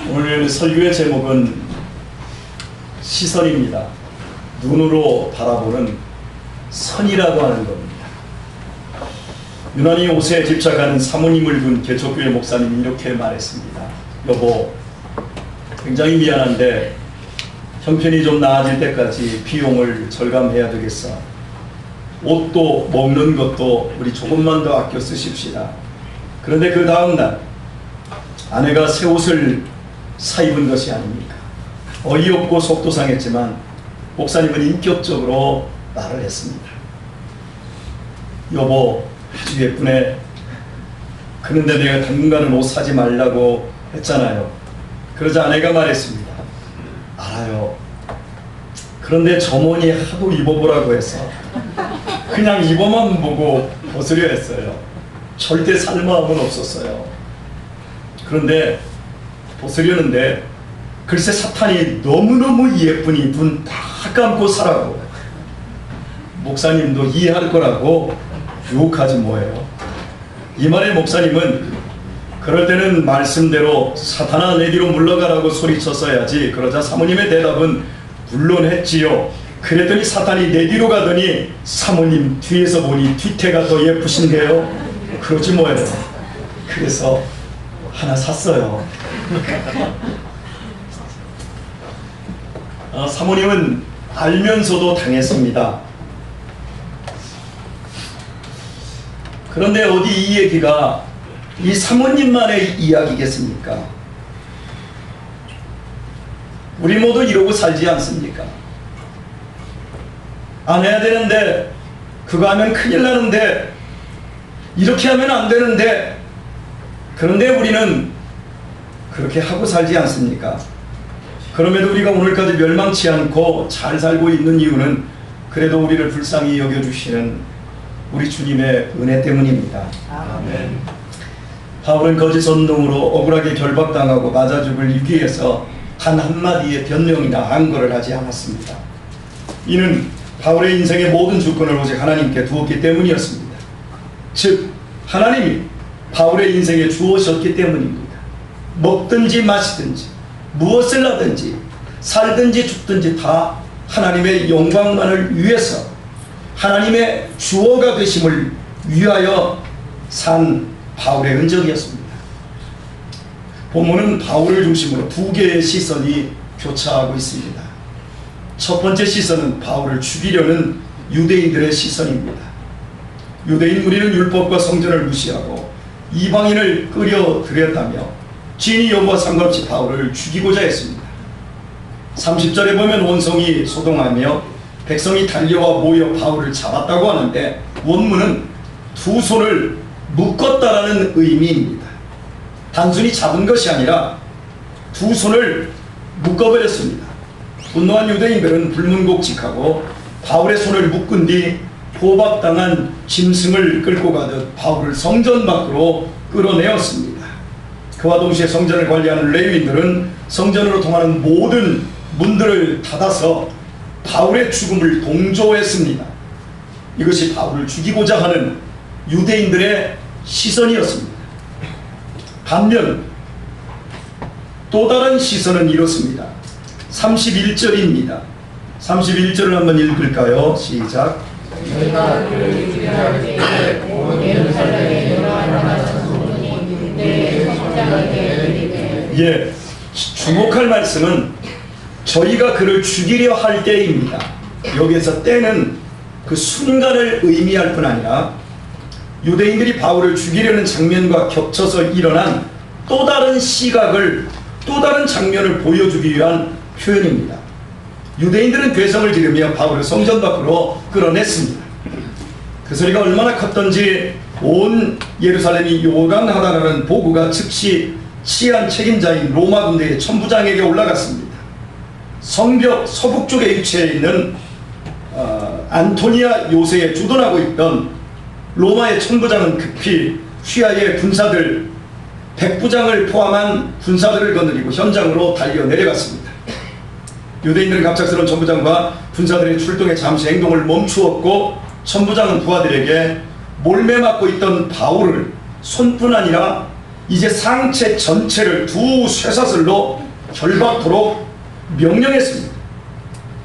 오늘 설교의 제목은 시선입니다. 눈으로 바라보는 선이라고 하는 겁니다. 유난히 옷에 집착하는 사모님을 둔 개척교회 목사님이 이렇게 말했습니다. 여보, 굉장히 미안한데 형편이 좀 나아질 때까지 비용을 절감해야 되겠어. 옷도 먹는 것도 우리 조금만 더 아껴 쓰십시다. 그런데 그 다음 날 아내가 새 옷을 사 입은 것이 아닙니까? 어이없고 속도 상했지만 목사님은 인격적으로 말을 했습니다. 여보, 아주 예쁘네. 그런데 내가 당분간은 옷 사지 말라고 했잖아요. 그러자 아내가 말했습니다. 알아요. 그런데 점원이 하도 입어보라고 해서 그냥 입어만 보고 벗으려 했어요. 절대 살 마음은 없었어요. 그런데 벗으려는데 글쎄 사탄이 너무너무 예쁘니 눈 다 감고 사라고. 목사님도 이해할 거라고 유혹하지 뭐예요. 이 말에 목사님은 그럴 때는 말씀대로 사탄아 내 뒤로 물러가라고 소리쳤어야지. 그러자 사모님의 대답은 물론 했지요. 그랬더니 사탄이 내 뒤로 가더니 사모님 뒤에서 보니 뒤태가 더 예쁘신데요. 그러지 뭐예요. 그래서 하나 샀어요. 사모님은 알면서도 당했습니다. 그런데 어디 이 얘기가 이 사모님만의 이야기겠습니까? 우리 모두 이러고 살지 않습니까? 안 해야 되는데, 그거 하면 큰일 나는데, 이렇게 하면 안 되는데, 그런데 우리는 그렇게 하고 살지 않습니까? 그럼에도 우리가 오늘까지 멸망치 않고 잘 살고 있는 이유는 그래도 우리를 불쌍히 여겨주시는 우리 주님의 은혜 때문입니다. 아멘. 바울은 거짓 선동으로 억울하게 결박당하고 맞아 죽을 위기에서 단 한마디의 변명이나 안거를 하지 않았습니다. 이는 바울의 인생의 모든 주권을 오직 하나님께 두었기 때문이었습니다. 즉 하나님이 바울의 인생에 주어셨기 때문입니다. 먹든지 마시든지 무엇을 하든지 살든지 죽든지 다 하나님의 영광만을 위해서 하나님의 주어가 되심을 위하여 산 바울의 흔적이었습니다. 본문은 바울을 중심으로 두 개의 시선이 교차하고 있습니다. 첫 번째 시선은 바울을 죽이려는 유대인들의 시선입니다. 유대인 무리는 율법과 성전을 무시하고 이방인을 끌어들였다며 진위 여부와 상관없이 바울을 죽이고자 했습니다. 30절에 보면 원성이 소동하며 백성이 달려와 모여 바울을 잡았다고 하는데 원문은 두 손을 묶었다라는 의미입니다. 단순히 잡은 것이 아니라 두 손을 묶어버렸습니다. 분노한 유대인들은 불문곡직하고 바울의 손을 묶은 뒤 포박당한 짐승을 끌고 가듯 바울을 성전 밖으로 끌어내었습니다. 그와 동시에 성전을 관리하는 레위인들은 성전으로 통하는 모든 문들을 닫아서 바울의 죽음을 동조했습니다. 이것이 바울을 죽이고자 하는 유대인들의 시선이었습니다. 반면 또 다른 시선은 이렇습니다. 31절입니다. 31절을 한번 읽을까요? 시작. 저희가 그를 죽이려 때에 온 예루살렘에 여러 나라 소문이 그때에 성장하게 되리되. 예, 주목할 말씀은 저희가 그를 죽이려 할 때입니다. 여기에서 때는 그 순간을 의미할 뿐 아니라 유대인들이 바울을 죽이려는 장면과 겹쳐서 일어난 또 다른 시각을, 또 다른 장면을 보여주기 위한 표현입니다. 유대인들은 괴성을 지르며 바울을 성전 밖으로 끌어냈습니다. 그 소리가 얼마나 컸던지 온 예루살렘이 요강하다라는 보고가 즉시 치안 책임자인 로마 군대의 천부장에게 올라갔습니다. 성벽 서북쪽에 위치해 있는 안토니아 요새에 주둔하고 있던 로마의 천부장은 급히 휘하의 군사들 100부장을 포함한 군사들을 거느리고 현장으로 달려 내려갔습니다. 유대인들은 갑작스러운 천부장과 군사들의 출동에 잠시 행동을 멈추었고 천부장은 부하들에게 몰매 맞고 있던 바울을 손뿐 아니라 이제 상체 전체를 두 쇠사슬로 결박토록 명령했습니다.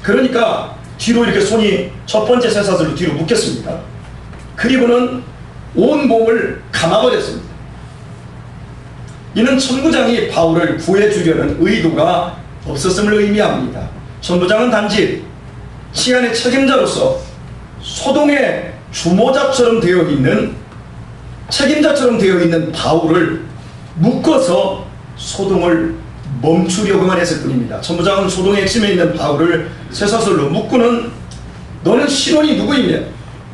그러니까 뒤로 이렇게 손이 첫 번째 쇠사슬로 뒤로 묶였습니다. 그리고는 온 몸을 감아버렸습니다. 이는 천부장이 바울을 구해주려는 의도가 없었음을 의미합니다. 천부장은 단지 치안의 책임자로서 소동의 주모자처럼 되어 있는 책임자처럼 되어 있는 바울을 묶어서 소동을 멈추려고만 했을 뿐입니다. 천부장은 소동의 핵심에 있는 바울을 쇠사슬로 묶고는 너는 신원이 누구이며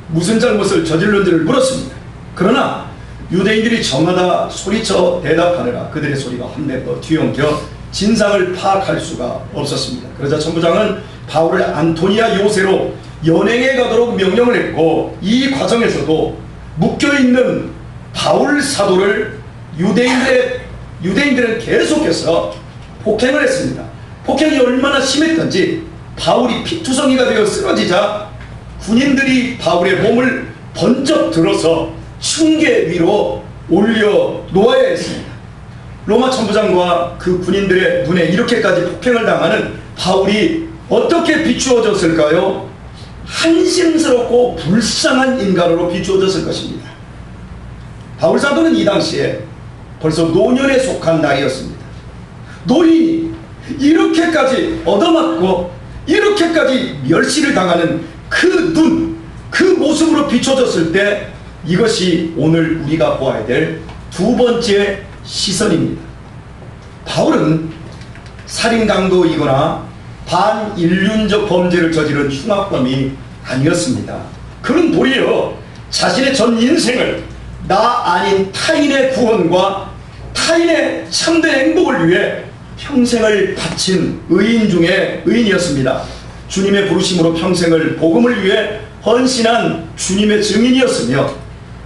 무슨 잘못을 저질렀는지를 물었습니다. 그러나 유대인들이 저마다 소리쳐 대답하느라 그들의 소리가 헛내어 뒤엉켜 진상을 파악할 수가 없었습니다. 그러자 천부장은 바울을 안토니아 요새로 연행해 가도록 명령을 했고, 이 과정에서도 묶여있는 바울 사도를 유대인들은 계속해서 폭행을 했습니다. 폭행이 얼마나 심했던지 바울이 피투성이가 되어 쓰러지자 군인들이 바울의 몸을 번쩍 들어서 층계 위로 올려 놓아야 했습니다. 로마 천부장과 그 군인들의 눈에 이렇게까지 폭행을 당하는 바울이 어떻게 비추어졌을까요? 한심스럽고 불쌍한 인간으로 비추어졌을 것입니다. 바울 사도는 이 당시에 벌써 노년에 속한 나이였습니다. 노인이 이렇게까지 얻어맞고 이렇게까지 멸시를 당하는 그 눈, 그 모습으로 비춰졌을 때 이것이 오늘 우리가 보아야 될 두 번째 시선입니다. 바울은 살인강도이거나 반인륜적 범죄를 저지른 흉악범이 아니었습니다. 그는 도리어 자신의 전 인생을 나 아닌 타인의 구원과 타인의 참된 행복을 위해 평생을 바친 의인 중에 의인이었습니다. 주님의 부르심으로 평생을 복음을 위해 헌신한 주님의 증인이었으며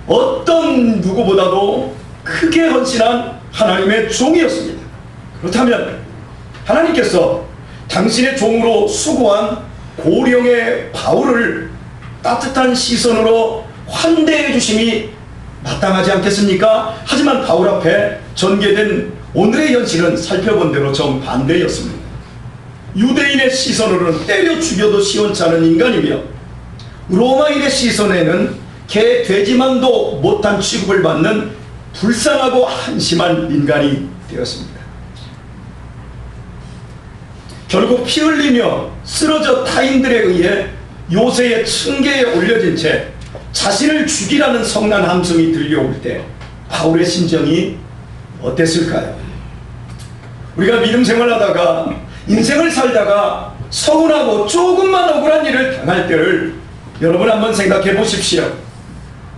어떤 누구보다도 크게 헌신한 하나님의 종이었습니다. 그렇다면 하나님께서 당신의 종으로 수고한 고령의 바울을 따뜻한 시선으로 환대해 주심이 마땅하지 않겠습니까? 하지만 바울 앞에 전개된 오늘의 현실은 살펴본 대로 정반대였습니다. 유대인의 시선으로는 때려 죽여도 시원찮은 인간이며 로마인의 시선에는 개 돼지만도 못한 취급을 받는 불쌍하고 한심한 인간이 되었습니다. 결국 피 흘리며 쓰러져 타인들에 의해 요새의 층계에 올려진 채 자신을 죽이라는 성난 함성이 들려올 때 바울의 심정이 어땠을까요? 우리가 믿음 생활하다가 인생을 살다가 서운하고 조금만 억울한 일을 당할 때를 여러분 한번 생각해 보십시오.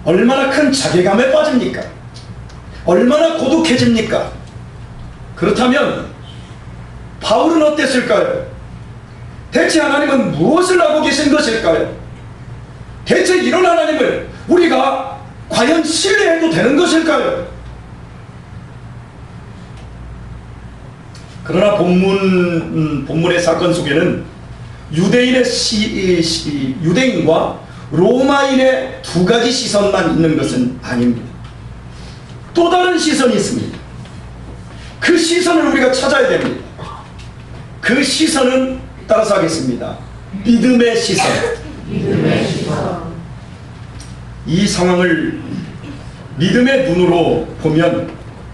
얼마나 큰 자괴감에 빠집니까? 얼마나 고독해집니까? 그렇다면 바울은 어땠을까요? 대체 하나님은 무엇을 하고 계신 것일까요? 대체 이런 하나님을 우리가 과연 신뢰해도 되는 것일까요? 그러나 본문의 사건 속에는 유대인과 로마인의 두 가지 시선만 있는 것은 아닙니다. 또 다른 시선이 있습니다. 그 시선을 우리가 찾아야 됩니다. 그 시선은 따라서 하겠습니다. 믿음의 시선. 믿음의 시선. 이 상황을 믿음의 눈으로 보면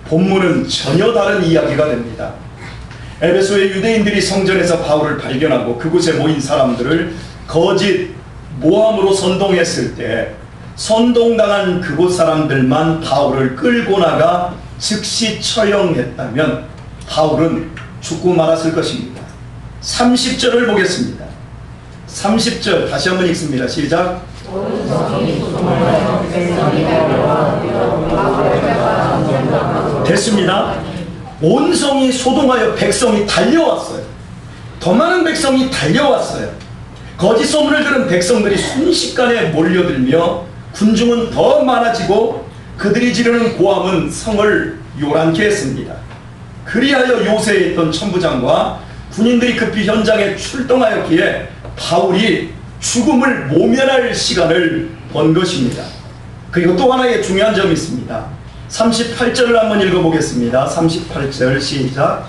본문은 전혀 다른 이야기가 됩니다. 에베소의 유대인들이 성전에서 바울을 발견하고 그곳에 모인 사람들을 거짓 모함으로 선동했을 때 선동당한 그곳 사람들만 바울을 끌고 나가 즉시 처형했다면 바울은 죽고 말았을 것입니다. 30절을 보겠습니다. 30절 다시 한번 읽습니다. 시작. 됐습니다. 온 성이 소동하여 백성이 달려왔어요. 더 많은 백성이 달려왔어요. 거짓 소문을 들은 백성들이 순식간에 몰려들며 군중은 더 많아지고 그들이 지르는 고함은 성을 요란케 했습니다. 그리하여 요새에 있던 천부장과 군인들이 급히 현장에 출동하였기에 바울이 죽음을 모면할 시간을 번 것입니다. 그리고 또 하나의 중요한 점이 있습니다. 38절을 한번 읽어보겠습니다. 38절 시작.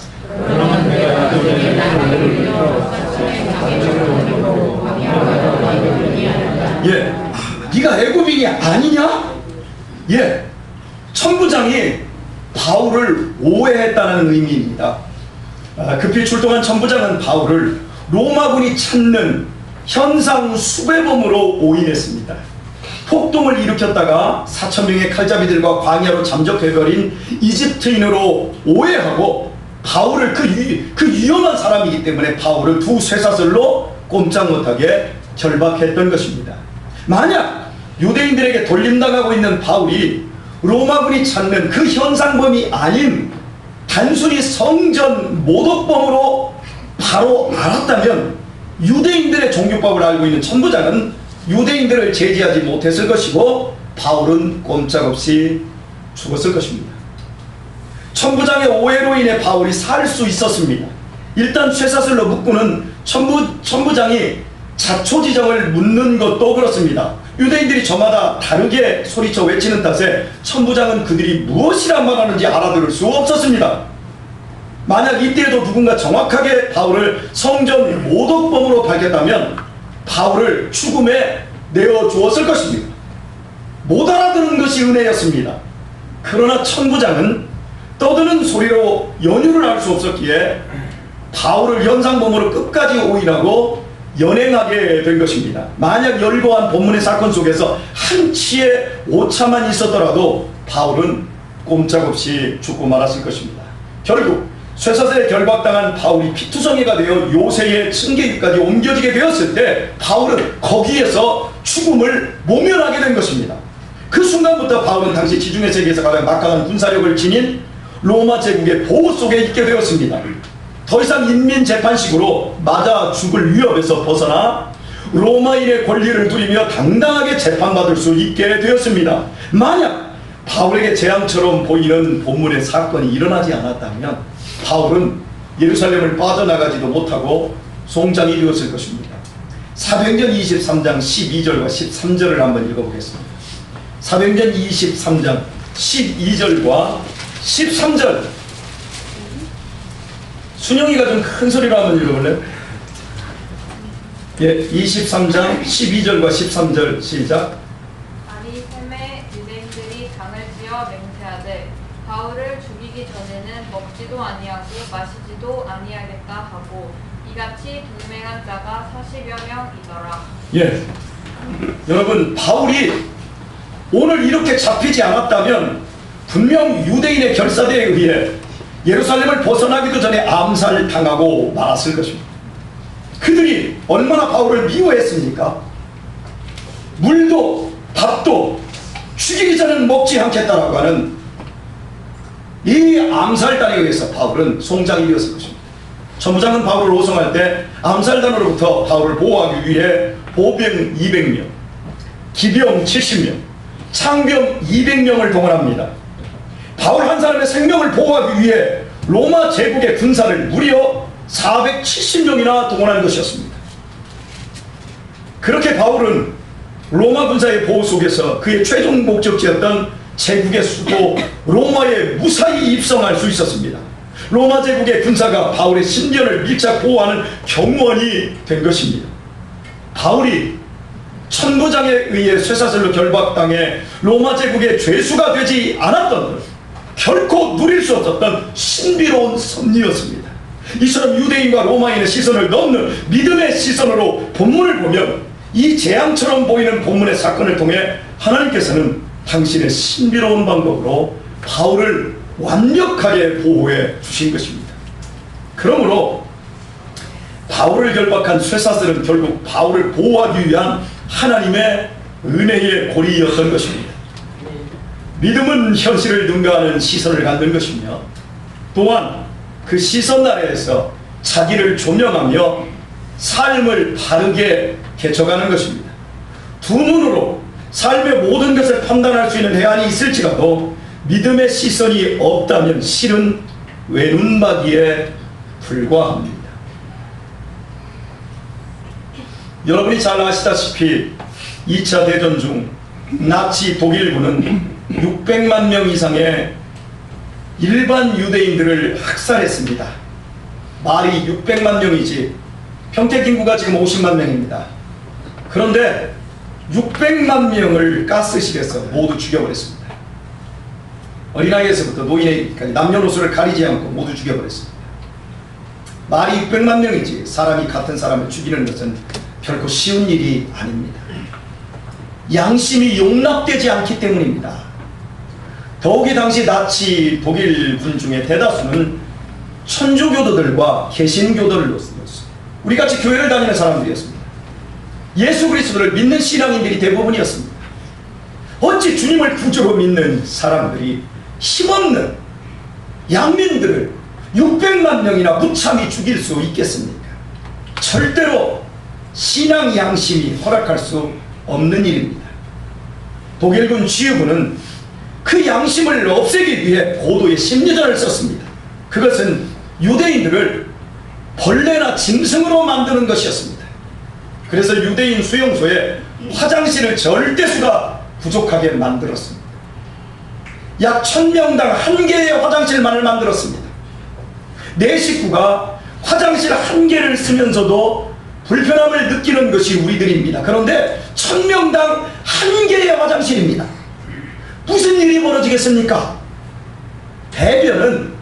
그러나 내가 너에게 나를 돌려 사천의 강에 돌리고 광야가 너희를 아니하리라. 예, 네가 애굽인이 아니냐? 예, 천부장이 바울을 오해했다는 의미입니다. 급히 출동한 천부장은 바울을 로마군이 찾는 현상 수배범으로 오인했습니다. 폭동을 일으켰다가 4,000명의 칼잡이들과 광야로 잠적해버린 이집트인으로 오해하고 바울을 그 위험한 사람이기 때문에 바울을 두 쇠사슬로 꼼짝 못하게 결박했던 것입니다. 만약 유대인들에게 돌림당하고 있는 바울이 로마군이 찾는 그 현상범이 아닌 단순히 성전 모독범으로 바로 알았다면 유대인들의 종교법을 알고 있는 천부장은 유대인들을 제지하지 못했을 것이고 바울은 꼼짝없이 죽었을 것입니다. 천부장의 오해로 인해 바울이 살 수 있었습니다. 일단 쇠사슬로 묶고는 천부장이 자초지정을 묻는 것도 그렇습니다. 유대인들이 저마다 다르게 소리쳐 외치는 탓에 천부장은 그들이 무엇이라 말하는지 알아들을 수 없었습니다. 만약 이때에도 누군가 정확하게 바울을 성전 모독범으로 밝혔다면 바울을 죽음에 내어주었을 것입니다. 못 알아듣는 것이 은혜였습니다. 그러나 천부장은 떠드는 소리로 연유를 할 수 없었기에 바울을 현상범으로 끝까지 오인하고 연행하게 된 것입니다. 만약 열거한 본문의 사건 속에서 한치의 오차만 있었더라도 바울은 꼼짝없이 죽고 말았을 것입니다. 결국 쇠사슬에 결박당한 바울이 피투성이가 되어 요새의 층계위까지 옮겨지게 되었을 때 바울은 거기에서 죽음을 모면하게 된 것입니다. 그 순간부터 바울은 당시 지중해 세계에서 가장 막강한 군사력을 지닌 로마 제국의 보호 속에 있게 되었습니다. 더 이상 인민재판식으로 맞아 죽을 위협에서 벗어나 로마인의 권리를 누리며 당당하게 재판받을 수 있게 되었습니다. 만약 바울에게 재앙처럼 보이는 본문의 사건이 일어나지 않았다면 바울은 예루살렘을 빠져나가지도 못하고 송장이 되었을 것입니다. 사도행전 23장 12절과 13절을 한번 읽어보겠습니다. 사도행전 23장 12절과 13절. 순영이가 좀 큰 소리로 한번 읽어볼래요? 예, 23장 12절과 13절 시작. 아리셈의 유대인들이 당을 지어 맹세하되 바울을 죽이기 전에는 먹지도 아니하고 마시지도 아니하겠다 하고 이같이 분맹한 자가 40여 명이더라. 예, 여러분 바울이 오늘 이렇게 잡히지 않았다면 분명 유대인의 결사대에 의해 예루살렘을 벗어나기도 전에 암살당하고 말았을 것입니다. 그들이 얼마나 바울을 미워했습니까? 물도 밥도 죽이기 전에는 먹지 않겠다라고 하는 이 암살단에 의해서 바울은 송장이 되었을 것입니다. 천부장은 바울을 호송할 때 암살단으로부터 바울을 보호하기 위해 보병 200명, 기병 70명, 창병 200명을 동원합니다. 바울 한 사람의 생명을 보호하기 위해 로마 제국의 군사를 무려 470명이나 동원한 것이었습니다. 그렇게 바울은 로마 군사의 보호 속에서 그의 최종 목적지였던 제국의 수도 로마에 무사히 입성할 수 있었습니다. 로마 제국의 군사가 바울의 신변을 밀착 보호하는 경호원이 된 것입니다. 바울이 천부장에 의해 쇠사슬로 결박당해 로마 제국의 죄수가 되지 않았던 것, 결코 누릴 수 없었던 신비로운 섭리였습니다. 이처럼 유대인과 로마인의 시선을 넘는 믿음의 시선으로 본문을 보면 이 재앙처럼 보이는 본문의 사건을 통해 하나님께서는 당신의 신비로운 방법으로 바울을 완벽하게 보호해 주신 것입니다. 그러므로 바울을 결박한 쇠사슬은 결국 바울을 보호하기 위한 하나님의 은혜의 고리였던 것입니다. 믿음은 현실을 능가하는 시선을 갖는 것이며 또한 그 시선 아래에서 자기를 조명하며 삶을 바르게 개척하는 것입니다. 두 눈으로 삶의 모든 것을 판단할 수 있는 해안이 있을지라도 믿음의 시선이 없다면 실은 외눈박이에 불과합니다. 여러분이 잘 아시다시피 2차 대전 중 나치 독일군은 600만 명 이상의 일반 유대인들을 학살했습니다. 말이 600만 명이지 평택 인구가 지금 50만 명입니다. 그런데 600만 명을 가스실에서 모두 죽여버렸습니다. 어린아이에서부터 노인에까지 남녀노소를 가리지 않고 모두 죽여버렸습니다. 말이 600만 명이지 사람이 같은 사람을 죽이는 것은 결코 쉬운 일이 아닙니다. 양심이 용납되지 않기 때문입니다. 더욱이 당시 나치 독일군 중에 대다수는 천주교도들과 개신교도들로서 우리같이 교회를 다니는 사람들이었습니다. 예수 그리스도를 믿는 신앙인들이 대부분이었습니다. 어찌 주님을 구주로 믿는 사람들이 힘없는 양민들을 600만 명이나 무참히 죽일 수 있겠습니까? 절대로 신앙 양심이 허락할 수 없는 일입니다. 독일군 지휘부는 그 양심을 없애기 위해 고도의 심리전을 썼습니다. 그것은 유대인들을 벌레나 짐승으로 만드는 것이었습니다. 그래서 유대인 수용소에 화장실을 절대수가 부족하게 만들었습니다. 약 1000명당 1개의 화장실만을 만들었습니다. 내 식구가 화장실 1개를 쓰면서도 불편함을 느끼는 것이 우리들입니다. 그런데 1000명당 1개의 화장실입니다. 무슨 일이 벌어지겠습니까? 대변은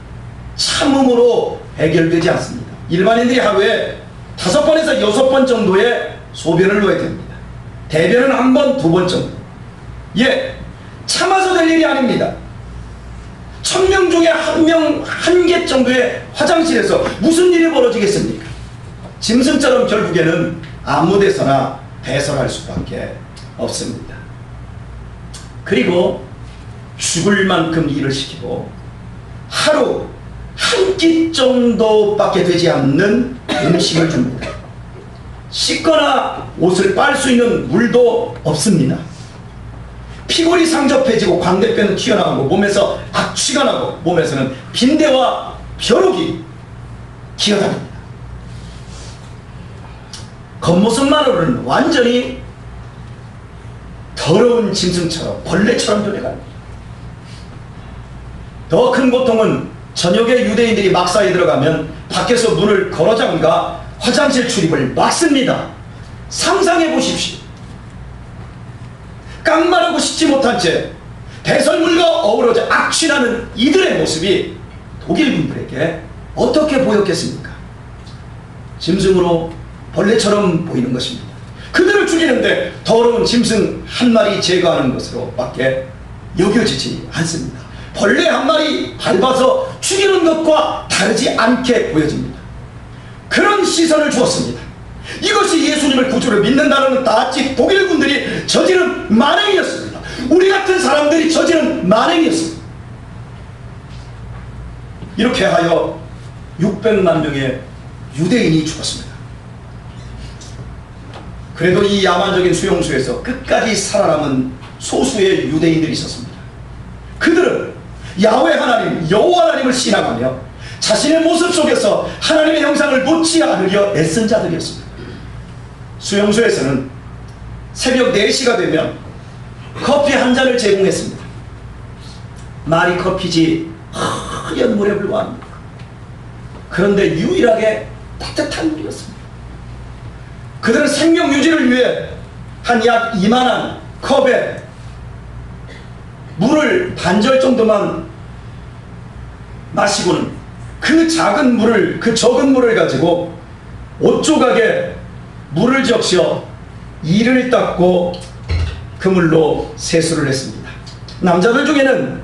참음으로 해결되지 않습니다. 일반인들이 하루에 5번에서 6번 정도의 소변을 놓아야 됩니다. 대변은 1번, 2번 정도. 참아서 될 일이 아닙니다. 1000명 중에 1명, 1개 정도의 화장실에서 무슨 일이 벌어지겠습니까? 짐승처럼 결국에는 아무 데서나 배설할 수밖에 없습니다. 그리고 죽을 만큼 일을 시키고 하루 한 끼 정도밖에 되지 않는 음식을 줍니다. 씻거나 옷을 빨 수 있는 물도 없습니다. 피골이 상접해지고 광대뼈는 튀어나오고 몸에서 악취가 나고 몸에서는 빈대와 벼룩이 기어다닙니다. 겉모습만으로는 완전히 더러운 짐승처럼 벌레처럼 변해갑니다. 더 큰 고통은 저녁에 유대인들이 막사에 들어가면 밖에서 문을 걸어 잠가 화장실 출입을 막습니다. 상상해 보십시오. 깡마르고 씻지 못한 채 배설물과 어우러져 악취나는 이들의 모습이 독일군들에게 어떻게 보였겠습니까? 짐승으로 벌레처럼 보이는 것입니다. 그들을 죽이는데 더러운 짐승 한 마리 제거하는 것으로 밖에 여겨지지 않습니다. 벌레 한 마리 밟아서 죽이는 것과 다르지 않게 보여집니다. 그런 시선을 주었습니다. 이것이 예수님을 구주로 믿는다는 다치 독일군들이 저지른 만행이었습니다. 우리 같은 사람들이 저지른 만행이었습니다. 이렇게 하여 600만 명의 유대인이 죽었습니다. 그래도 이 야만적인 수용소에서 끝까지 살아남은 소수의 유대인들이 있었습니다. 그들은 야훼 하나님, 여호와 하나님을 신앙하며 자신의 모습 속에서 하나님의 형상을 놓지 않으려 애쓴 자들이었습니다. 수용소에서는 새벽 4시가 되면 커피 한 잔을 제공했습니다. 말이 커피지 하얀 물에 불과합니다. 그런데 유일하게 따뜻한 물이었습니다. 그들은 생명 유지를 위해 한 약 이만한 컵에 물을 반절 정도만 마시고는 그 작은 물을, 그 적은 물을 가지고 옷 조각에 물을 적셔 이를 닦고 그 물로 세수를 했습니다. 남자들 중에는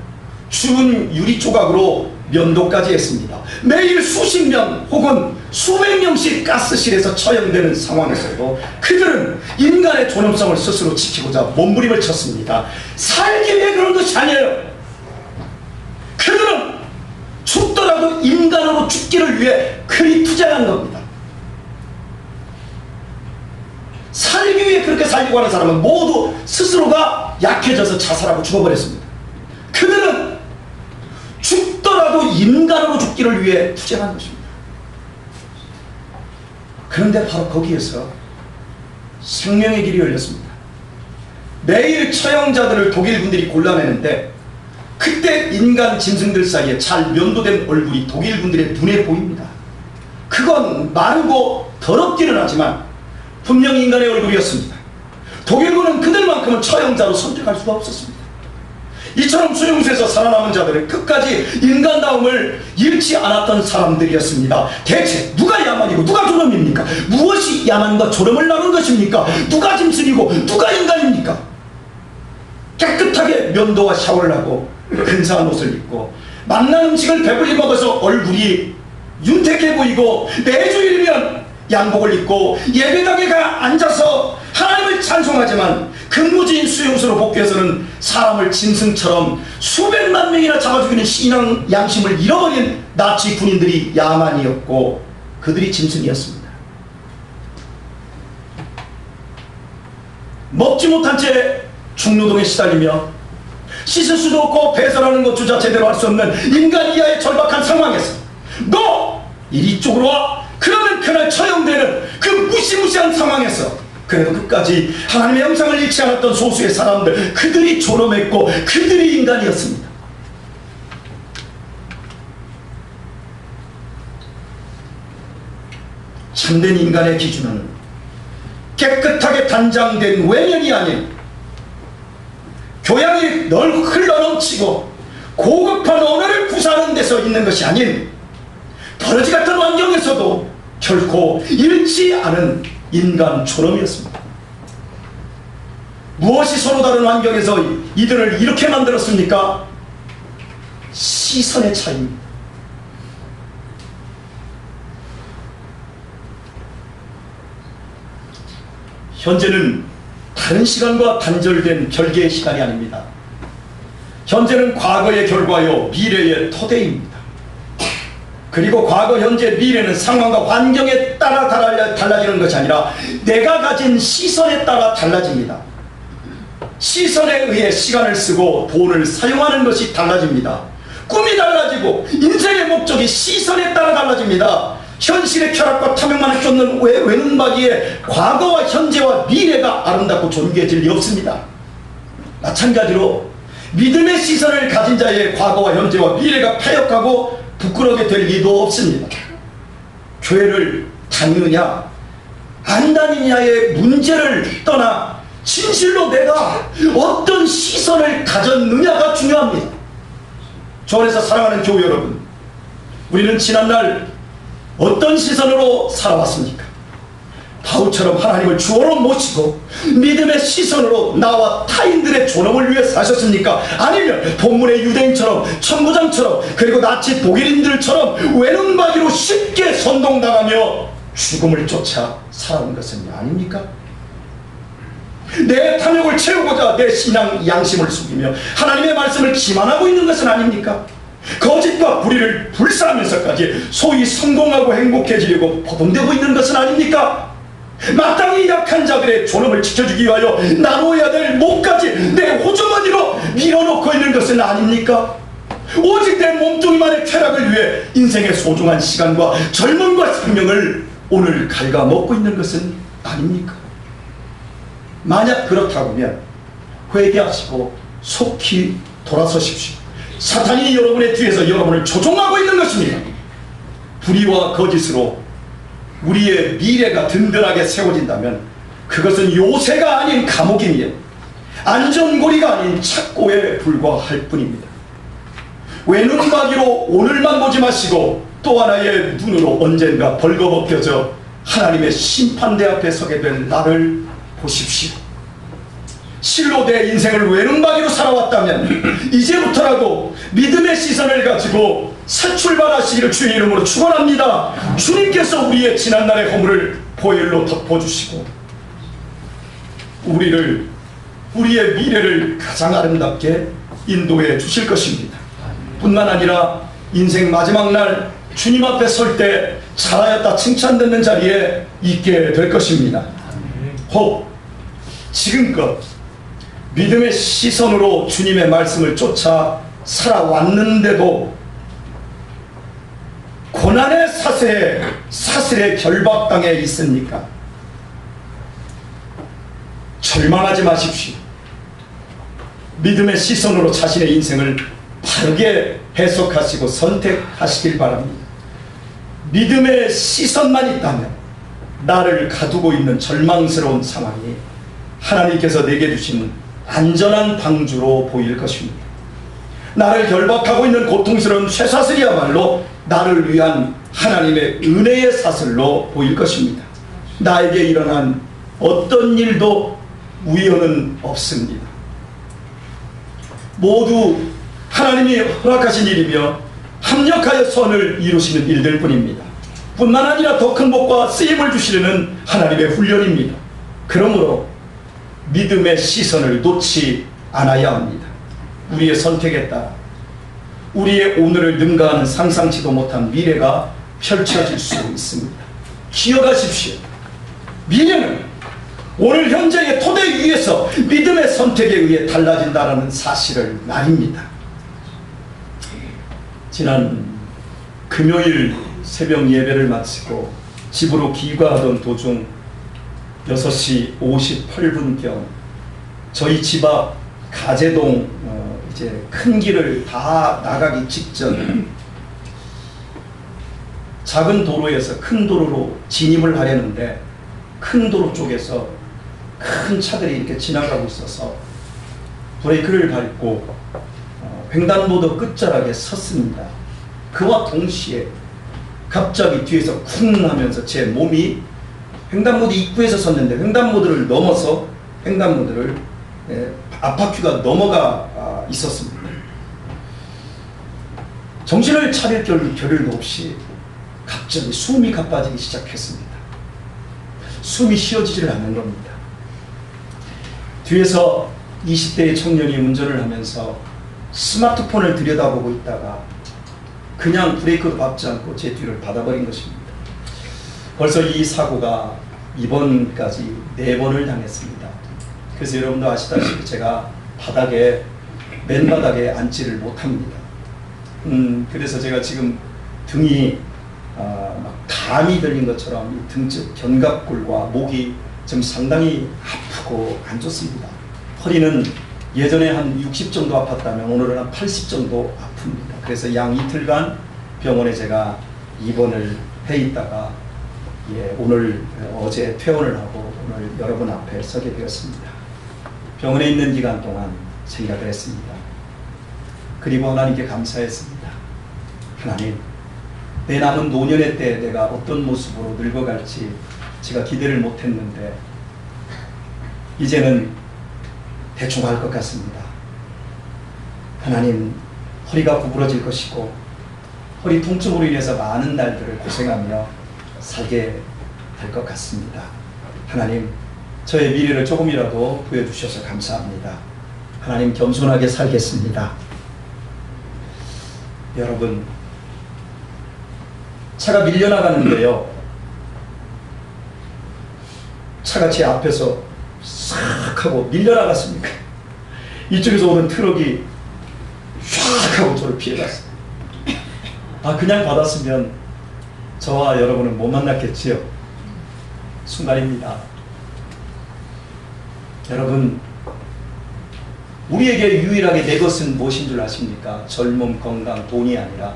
추운 유리 조각으로 면도까지 했습니다. 매일 수십 명 혹은 수백 명씩 가스실에서 처형되는 상황에서도 그들은 인간의 존엄성을 스스로 지키고자 몸부림을 쳤습니다. 살기 위해 그런 것이 아니에요. 그들은 죽더라도 인간으로 죽기를 위해 그리 투쟁한 겁니다. 살기 위해 그렇게 살려고 하는 사람은 모두 스스로가 약해져서 자살하고 죽어버렸습니다. 그들은 죽더라도 인간으로 죽기를 위해 투쟁한 것입니다. 그런데 바로 거기에서 생명의 길이 열렸습니다. 매일 처형자들을 독일군들이 골라내는데 그때 인간 짐승들 사이에 잘 면도된 얼굴이 독일군들의 눈에 보입니다. 그건 마르고 더럽기는 하지만 분명히 인간의 얼굴이었습니다. 독일군은 그들만큼은 처형자로 선택할 수가 없었습니다. 이처럼 수용소에서 살아남은 자들은 끝까지 인간다움을 잃지 않았던 사람들이었습니다. 대체 누가 야만이고 누가 존엄입니까? 무엇이 야만과 존엄을 나눈 것입니까? 누가 짐승이고 누가 인간입니까? 깨끗하게 면도와 샤워를 하고 근사한 옷을 입고 맛난 음식을 배불리 먹어서 얼굴이 윤택해 보이고 매주일이면 양복을 입고 예배당에 가 앉아서 하나님을 찬송하지만 근무지인 수용소로 복귀해서는 사람을 짐승처럼 수백만 명이나 잡아 죽이는 신앙 양심을 잃어버린 나치 군인들이 야만이었고 그들이 짐승이었습니다. 먹지 못한 채 중노동에 시달리며 씻을 수도 없고 배설하는 것조차 제대로 할 수 없는 인간 이하의 절박한 상황에서 너 이리 쪽으로 와! 그러면 그날 처형되는 그 무시무시한 상황에서 그래도 끝까지 하나님의 형상을 잃지 않았던 소수의 사람들, 그들이 존엄했고 그들이 인간이었습니다. 참된 인간의 기준은 깨끗하게 단장된 외면이 아닌 교양이 흘러넘치고 고급한 언어를 구사하는 데서 있는 것이 아닌 버러지 같은 환경에서도 결코 잃지 않은 인간 존엄이었습니다. 무엇이 서로 다른 환경에서 이들을 이렇게 만들었습니까? 시선의 차이입니다. 현재는 다른 시간과 단절된 별개의 시간이 아닙니다. 현재는 과거의 결과요 미래의 토대입니다. 그리고 과거, 현재, 미래는 상황과 환경에 따라 달라지는 것이 아니라 내가 가진 시선에 따라 달라집니다. 시선에 의해 시간을 쓰고 돈을 사용하는 것이 달라집니다. 꿈이 달라지고 인생의 목적이 시선에 따라 달라집니다. 현실의 쾌락과 탐욕만을 쫓는 외눈박이에 과거와 현재와 미래가 아름답고 존귀해질 리 없습니다. 마찬가지로 믿음의 시선을 가진 자의 과거와 현재와 미래가 패역하고 부끄러게 될 리도 없습니다. 교회를 다니느냐 안 다니냐의 문제를 떠나 진실로 내가 어떤 시선을 가졌느냐가 중요합니다. 주 안에서 사랑하는 교회 여러분, 우리는 지난날 어떤 시선으로 살아왔습니까? 바울처럼 하나님을 주어로 모시고 믿음의 시선으로 나와 타인들의 존엄을 위해 사셨습니까? 아니면 본문의 유대인처럼 천부장처럼 그리고 나치 독일인들처럼 외눈박이로 쉽게 선동당하며 죽음을 쫓아 살아온 것은 아닙니까? 내 탐욕을 채우고자 내 신앙 양심을 숙이며 하나님의 말씀을 기만하고 있는 것은 아닙니까? 거짓과 불의를 불사하면서까지 소위 성공하고 행복해지려고 버금대고 있는 것은 아닙니까? 마땅히 약한 자들의 존엄을 지켜주기 위하여 나눠야 될 몫까지 내 호주머니로 밀어놓고 있는 것은 아닙니까? 오직 내 몸뚱이만의 쾌락을 위해 인생의 소중한 시간과 젊음과 생명을 오늘 갉아먹고 있는 것은 아닙니까? 만약 그렇다면 회개하시고 속히 돌아서십시오. 사탄이 여러분의 뒤에서 여러분을 조종하고 있는 것입니다. 불의와 거짓으로 우리의 미래가 든든하게 세워진다면 그것은 요새가 아닌 감옥이며 안전고리가 아닌 착고에 불과할 뿐입니다. 외눈박이로 오늘만 보지 마시고 또 하나의 눈으로 언젠가 벌거벗겨져 하나님의 심판대 앞에 서게 될 날을 보십시오. 실로 내 인생을 외눈박이로 살아왔다면 이제부터라도 믿음의 시선을 가지고 새 출발하시기를 주의 이름으로 축원합니다. 주님께서 우리의 지난날의 허물을 보혈로 덮어주시고 우리의 미래를 가장 아름답게 인도해 주실 것입니다. 뿐만 아니라 인생 마지막 날 주님 앞에 설 때 잘하였다 칭찬듣는 자리에 있게 될 것입니다. 혹 지금껏 믿음의 시선으로 주님의 말씀을 쫓아 살아왔는데도 고난의 사슬에 결박당해 있습니까? 절망하지 마십시오. 믿음의 시선으로 자신의 인생을 바르게 해석하시고 선택하시길 바랍니다. 믿음의 시선만 있다면 나를 가두고 있는 절망스러운 상황이 하나님께서 내게 주신 안전한 방주로 보일 것입니다. 나를 결박하고 있는 고통스러운 쇠사슬이야말로 나를 위한 하나님의 은혜의 사슬로 보일 것입니다. 나에게 일어난 어떤 일도 우연은 없습니다. 모두 하나님이 허락하신 일이며 합력하여 선을 이루시는 일들 뿐입니다. 뿐만 아니라 더 큰 복과 쓰임을 주시려는 하나님의 훈련입니다. 그러므로 믿음의 시선을 놓지 않아야 합니다. 우리의 선택에 따라 우리의 오늘을 능가하는 상상치도 못한 미래가 펼쳐질 수 있습니다. 기억하십시오. 미래는 오늘 현재의 토대 위에서 믿음의 선택에 의해 달라진다는 사실을 말입니다. 지난 금요일 새벽 예배를 마치고 집으로 귀가하던 도중 6시 58분경 저희 집 앞 가재동 이제 큰 길을 다 나가기 직전 작은 도로에서 큰 도로로 진입을 하려는데 큰 도로 쪽에서 큰 차들이 이렇게 지나가고 있어서 브레이크를 밟고 횡단보도 끝자락에 섰습니다. 그와 동시에 갑자기 뒤에서 쿵 하면서 제 몸이 횡단보도 입구에서 섰는데 횡단보도를 넘어서 횡단보도를 앞바퀴가 넘어가 있었습니다. 정신을 차릴 겨를도 없이 갑자기 숨이 가빠지기 시작했습니다. 숨이 쉬어지질 않는 겁니다. 뒤에서 20대의 청년이 운전을 하면서 스마트폰을 들여다보고 있다가 그냥 브레이크도 밟지 않고 제 뒤를 받아버린 것입니다. 벌써 이 사고가 이번까지 4번을 당했습니다. 그래서 여러분도 아시다시피 제가 맨바닥에 앉지를 못합니다. 그래서 제가 지금 등이 막 감이 들린 것처럼 등쪽 견갑골과 목이 좀 상당히 아프고 안 좋습니다. 허리는 예전에 한 60 정도 아팠다면 오늘은 한 80 정도 아픕니다. 그래서 양 이틀간 병원에 제가 입원을 해 있다가 어제 퇴원을 하고 오늘 여러분 앞에 서게 되었습니다. 병원에 있는 기간 동안 생각을 했습니다. 그리고 하나님께 감사했습니다. 하나님, 내 남은 노년의 때 내가 어떤 모습으로 늙어갈지 제가 기대를 못했는데 이제는 대충 알 것 같습니다. 하나님, 허리가 구부러질 것이고 허리 통증으로 인해서 많은 날들을 고생하며 살게 될 것 같습니다. 하나님, 저의 미래를 조금이라도 보여주셔서 감사합니다. 하나님, 겸손하게 살겠습니다. 여러분, 차가 밀려나가는데요, 차가 제 앞에서 싹 하고 밀려나갔습니까? 이쪽에서 오는 트럭이 샥 하고 저를 피해갔어요. 그냥 받았으면 저와 여러분은 못 만났겠지요. 순간입니다. 여러분, 우리에게 유일하게 내 것은 무엇인 줄 아십니까? 젊음, 건강, 돈이 아니라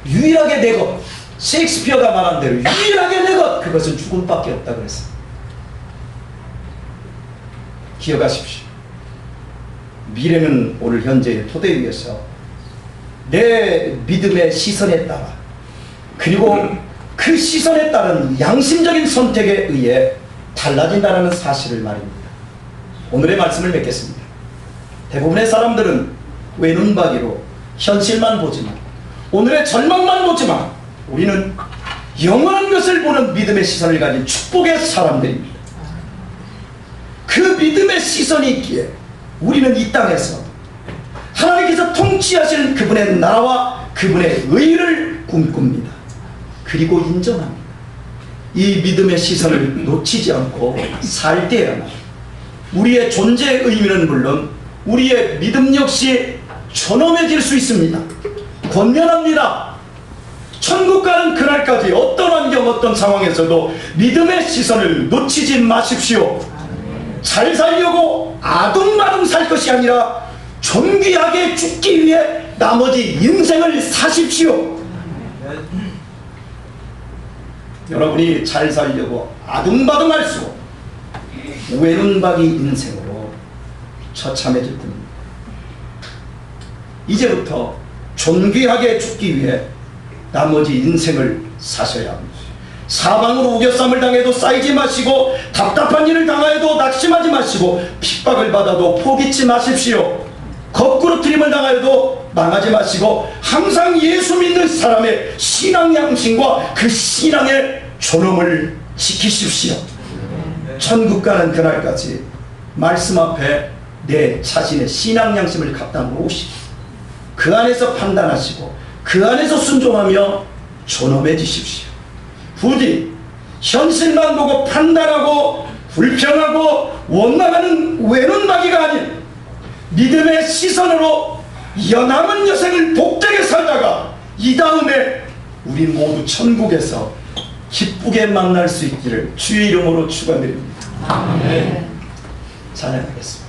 유일하게 내 것, 셰익스피어가 말한 대로 유일하게 내 것, 그것은 죽음밖에 없다 그랬어요. 기억하십시오. 미래는 오늘 현재의 토대 위에서 내 믿음의 시선에 따라, 그리고 그 시선에 따른 양심적인 선택에 의해 달라진다는 사실을 말입니다. 오늘의 말씀을 맺겠습니다. 대부분의 사람들은 외눈박이로 현실만 보지만, 오늘의 절망만 보지만, 우리는 영원한 것을 보는 믿음의 시선을 가진 축복의 사람들입니다. 그 믿음의 시선이 있기에 우리는 이 땅에서 하나님께서 통치하실 그분의 나라와 그분의 의를 꿈꿉니다. 그리고 인정합니다. 이 믿음의 시선을 놓치지 않고 살 때야말로 우리의 존재의 의미는 물론 우리의 믿음 역시 존엄해질 수 있습니다. 권면합니다. 천국 가는 그날까지 어떤 환경, 어떤 상황에서도 믿음의 시선을 놓치지 마십시오. 잘 살려고 아둥바둥 살 것이 아니라 존귀하게 죽기 위해 나머지 인생을 사십시오. 여러분이 잘 살려고 아둥바둥할수록 외눈박이 인생으로 처참해질 겁니다. 이제부터 존귀하게 죽기 위해 나머지 인생을 사셔야 합니다. 사방으로 우겨쌈을 당해도 쌓이지 마시고, 답답한 일을 당하여도 낙심하지 마시고, 핍박을 받아도 포기치 마십시오. 거꾸로뜨림을 당하여도 망하지 마시고, 항상 예수 믿는 사람의 신앙 양심과 그 신앙의 존엄을 지키십시오. 천국 가는 그날까지 말씀 앞에 내 자신의 신앙 양심을 갖다 놓으시고, 그 안에서 판단하시고, 그 안에서 순종하며 존엄해지십시오. 부디 현실만 보고 판단하고 불평하고 원망하는 외눈박이가 아닌 믿음의 시선으로 남은 여생을 복되게 살다가 이 다음에 우리 모두 천국에서 기쁘게 만날 수 있기를 주의 이름으로 축원드립니다. 아멘. 찬양하겠습니다.